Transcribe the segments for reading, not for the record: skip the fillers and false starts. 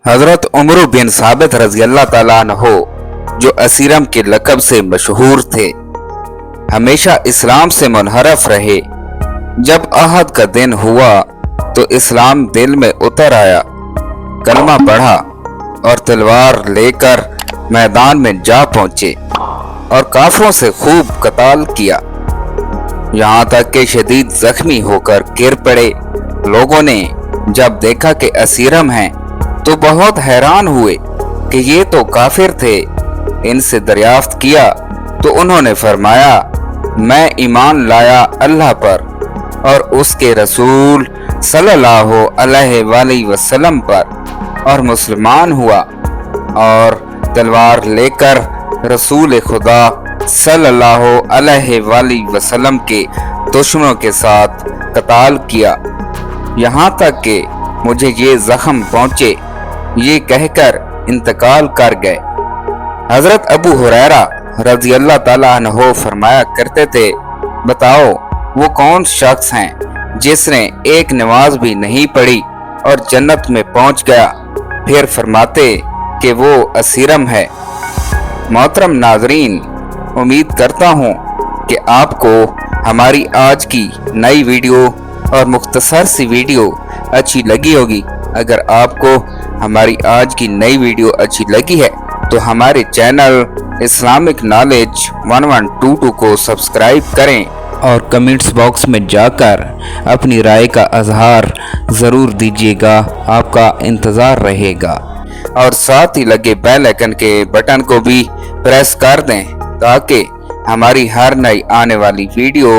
हजरत उमर बिन साबित रजी अल्लाह ताला अन्हो, जो असीरम के लक़ब से मशहूर थे, हमेशा इस्लाम से मुनहरफ रहे। जब अहद का दिन हुआ तो इस्लाम दिल में उतर आया, कलमा पढ़ा और तलवार लेकर मैदान में जा पहुंचे और काफिरों से खूब कताल किया, यहाँ तक कि शदीद जख्मी होकर गिर पड़े। लोगों ने जब देखा कि असीरम हैं तो बहुत हैरान हुए कि ये तो काफिर थे। इनसे दरियाफ्त किया तो उन्होंने फरमाया, मैं ईमान लाया अल्लाह पर और उसके रसूल सल्लल्लाहु अलैहि वसल्लम पर और मुसलमान हुआ और तलवार लेकर रसूल खुदा सल्लल्लाहु अलैहि वसल्लम के दुश्मनों के साथ कताल किया, यहाँ तक कि मुझे ये जख्म पहुँचे, ये कहकर इंतकाल कर गए। हजरत अबू हुरैरा रजी अल्लाह ताला अन्हो फरमाया करते थे, बताओ वो कौन शख्स हैं जिसने एक नमाज भी नहीं पढ़ी और जन्नत में पहुंच गया। फिर फरमाते कि वो असीरम है। मोहतरम नाजरीन, उम्मीद करता हूँ कि आपको हमारी आज की नई वीडियो और मुख्तसर सी वीडियो अच्छी लगी होगी। अगर आपको हमारी आज की नई वीडियो अच्छी लगी है तो हमारे चैनल इस्लामिक नॉलेज 1122 को सब्सक्राइब करें और कमेंट्स बॉक्स में जाकर अपनी राय का इजहार ज़रूर दीजिएगा, आपका इंतज़ार रहेगा। और साथ ही लगे बेल आइकन के बटन को भी प्रेस कर दें ताकि हमारी हर नई आने वाली वीडियो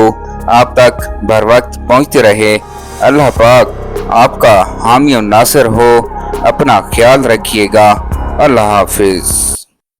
आप तक बर वक्त पहुँचती रहे। अल्लाह पाक आपका हामी और नासिर हो। अपना ख्याल रखिएगा। अल्लाह हाफिज़।